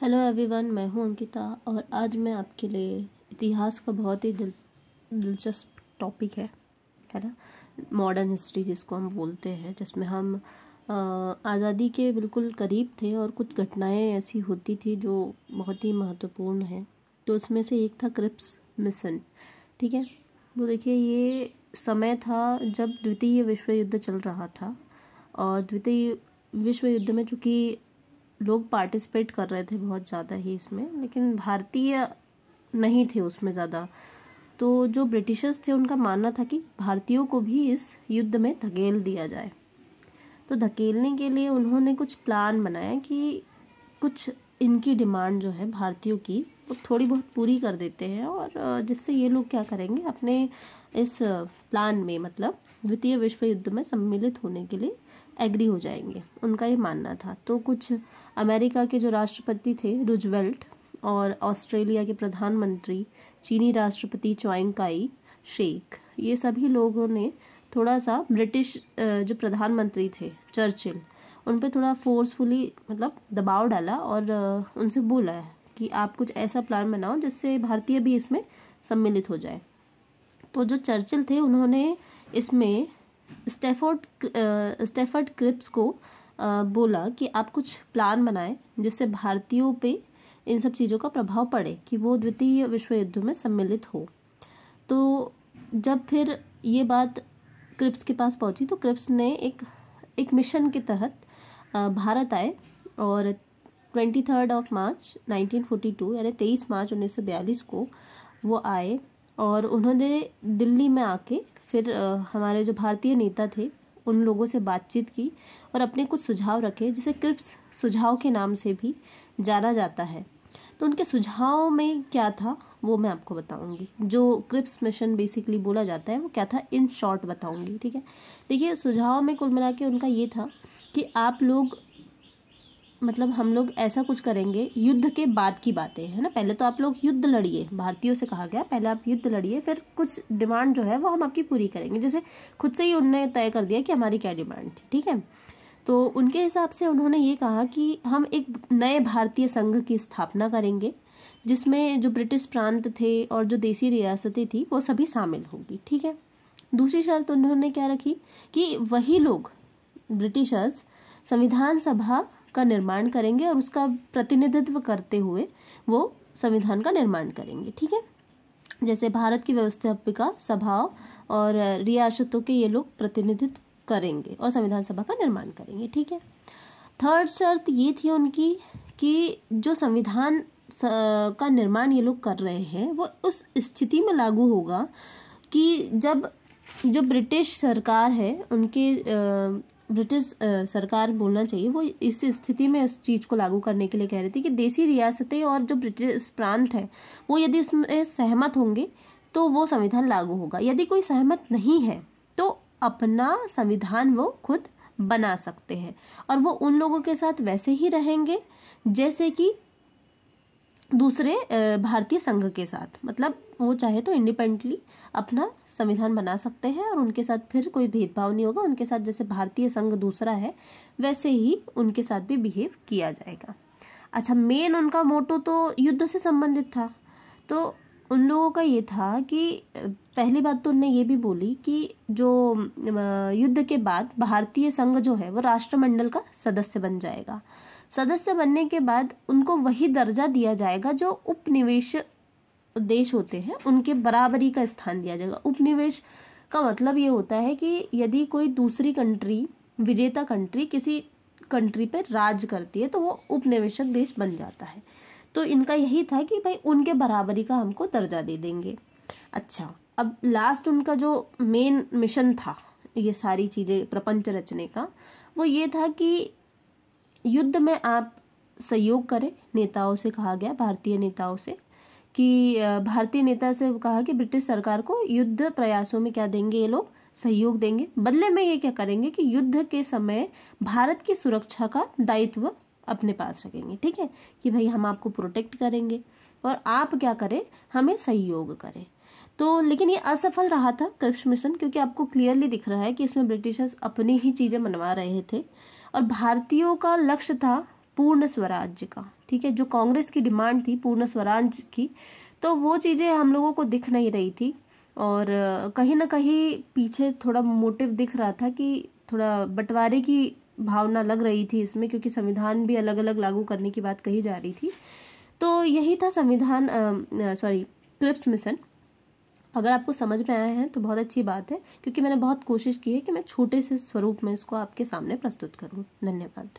Hello everyone, मैं हूं अंकिता और आज मैं आपके लिए इतिहास का बहुत ही दिलचस्प टॉपिक है ना। मॉडर्न हिस्ट्री जिसको हम बोलते हैं, जिसमें हम आज़ादी के बिल्कुल करीब थे और कुछ घटनाएं ऐसी होती थी जो बहुत ही महत्वपूर्ण हैं। तो उसमें से एक था क्रिप्स मिशन। ठीक है, वो देखिए, ये समय था जब द्वितीय विश्व युद्ध चल रहा था और द्वितीय विश्व युद्ध में चूँकि लोग पार्टिसिपेट कर रहे थे बहुत ज़्यादा ही इसमें, लेकिन भारतीय नहीं थे उसमें ज़्यादा। तो जो ब्रिटिशर्स थे उनका मानना था कि भारतीयों को भी इस युद्ध में धकेल दिया जाए। तो धकेलने के लिए उन्होंने कुछ प्लान बनाया कि कुछ इनकी डिमांड जो है भारतीयों की वो थोड़ी बहुत पूरी कर देते हैं और जिससे ये लोग क्या करेंगे, अपने इस प्लान में मतलब द्वितीय विश्व युद्ध में सम्मिलित होने के लिए एग्री हो जाएंगे, उनका ये मानना था। तो कुछ अमेरिका के जो राष्ट्रपति थे रूजवेल्ट और ऑस्ट्रेलिया के प्रधानमंत्री, चीनी राष्ट्रपति च्वांग काई शेक, ये सभी लोगों ने थोड़ा सा ब्रिटिश जो प्रधानमंत्री थे चर्चिल, उन पर थोड़ा फोर्सफुली मतलब दबाव डाला और उनसे बोला है कि आप कुछ ऐसा प्लान बनाओ जिससे भारतीय भी इसमें सम्मिलित हो जाए। तो जो चर्चिल थे उन्होंने इसमें स्टैफर्ड क्रिप्स को बोला कि आप कुछ प्लान बनाएं जिससे भारतीयों पे इन सब चीज़ों का प्रभाव पड़े कि वो द्वितीय विश्व युद्ध में सम्मिलित हो। तो जब फिर ये बात क्रिप्स के पास पहुंची तो क्रिप्स ने एक मिशन के तहत भारत आए और 23 मार्च 1942 यानी 23 मार्च 1942 को वो आए और उन्होंने दिल्ली में आके फिर हमारे जो भारतीय नेता थे उन लोगों से बातचीत की और अपने कुछ सुझाव रखे, जिसे क्रिप्स सुझाव के नाम से भी जाना जाता है। तो उनके सुझाव में क्या था वो मैं आपको बताऊंगी। जो क्रिप्स मिशन बेसिकली बोला जाता है वो क्या था, इन शॉर्ट बताऊंगी। ठीक है, देखिए, सुझाव में कुल मिला के उनका ये था कि आप लोग मतलब हम लोग ऐसा कुछ करेंगे, युद्ध के बाद की बातें है ना, पहले तो आप लोग युद्ध लड़िए, भारतीयों से कहा गया पहले आप युद्ध लड़िए, फिर कुछ डिमांड जो है वो हम आपकी पूरी करेंगे। जैसे खुद से ही उन्होंने तय कर दिया कि हमारी क्या डिमांड थी। ठीक है, तो उनके हिसाब से उन्होंने ये कहा कि हम एक नए भारतीय संघ की स्थापना करेंगे जिसमें जो ब्रिटिश प्रांत थे और जो देसी रियासतें थी वो सभी शामिल होंगी। ठीक है, दूसरी शर्त उन्होंने क्या रखी कि वही लोग ब्रिटिशर्स संविधान सभा का निर्माण करेंगे और उसका प्रतिनिधित्व करते हुए वो संविधान का निर्माण करेंगे। ठीक है, जैसे भारत की व्यवस्थापिका सभा और रियासतों के ये लोग प्रतिनिधित्व करेंगे और संविधान सभा का निर्माण करेंगे। ठीक है, थर्ड शर्त ये थी उनकी कि जो संविधान का निर्माण ये लोग कर रहे हैं वो उस स्थिति में लागू होगा कि जब जो ब्रिटिश सरकार है उनके ब्रिटिश सरकार बोलना चाहिए, वो इस स्थिति में इस चीज़ को लागू करने के लिए कह रही थी कि देसी रियासतें और जो ब्रिटिश प्रांत है वो यदि इसमें सहमत होंगे तो वो संविधान लागू होगा। यदि कोई सहमत नहीं है तो अपना संविधान वो खुद बना सकते हैं और वो उन लोगों के साथ वैसे ही रहेंगे जैसे कि दूसरे भारतीय संघ के साथ, मतलब वो चाहे तो इंडिपेंडेंटली अपना संविधान बना सकते हैं और उनके साथ फिर कोई भेदभाव नहीं होगा। उनके साथ जैसे भारतीय संघ दूसरा है वैसे ही उनके साथ भी बिहेव किया जाएगा। अच्छा, मेन उनका मोटो तो युद्ध से संबंधित था। तो उन लोगों का ये था कि पहली बात तो उनने ये भी बोली कि जो युद्ध के बाद भारतीय संघ जो है वो राष्ट्रमंडल का सदस्य बन जाएगा। सदस्य बनने के बाद उनको वही दर्जा दिया जाएगा जो उपनिवेश देश होते हैं उनके बराबरी का स्थान दिया जाएगा। उपनिवेश का मतलब ये होता है कि यदि कोई दूसरी कंट्री, विजेता कंट्री किसी कंट्री पे राज करती है तो वो उपनिवेशक देश बन जाता है। तो इनका यही था कि भाई उनके बराबरी का हमको दर्जा दे देंगे। अच्छा, अब लास्ट उनका जो मेन मिशन था ये सारी चीज़ें प्रपंच रचने का, वो ये था कि युद्ध में आप सहयोग करें। नेताओं से कहा गया, भारतीय नेताओं से, कि भारतीय नेता से कहा कि ब्रिटिश सरकार को युद्ध प्रयासों में क्या देंगे, ये लोग सहयोग देंगे। बदले में ये क्या करेंगे कि युद्ध के समय भारत की सुरक्षा का दायित्व अपने पास रखेंगे। ठीक है, कि भाई हम आपको प्रोटेक्ट करेंगे और आप क्या करें, हमें सहयोग करें। तो लेकिन ये असफल रहा था क्रिप्स मिशन, क्योंकि आपको क्लियरली दिख रहा है कि इसमें ब्रिटिशर्स अपनी ही चीज़ें मनवा रहे थे और भारतीयों का लक्ष्य था पूर्ण स्वराज्य का, ठीक है। जो कांग्रेस की डिमांड थी पूर्ण स्वराज की, तो वो चीज़ें हम लोगों को दिख नहीं रही थी, और कहीं ना कहीं पीछे थोड़ा मोटिव दिख रहा था कि थोड़ा बंटवारे की भावना लग रही थी इसमें, क्योंकि संविधान भी अलग अलग लागू करने की बात कही जा रही थी। तो यही था संविधान क्रिप्स मिशन। अगर आपको समझ में आया है तो बहुत अच्छी बात है, क्योंकि मैंने बहुत कोशिश की है कि मैं छोटे से स्वरूप में इसको आपके सामने प्रस्तुत करूं। धन्यवाद।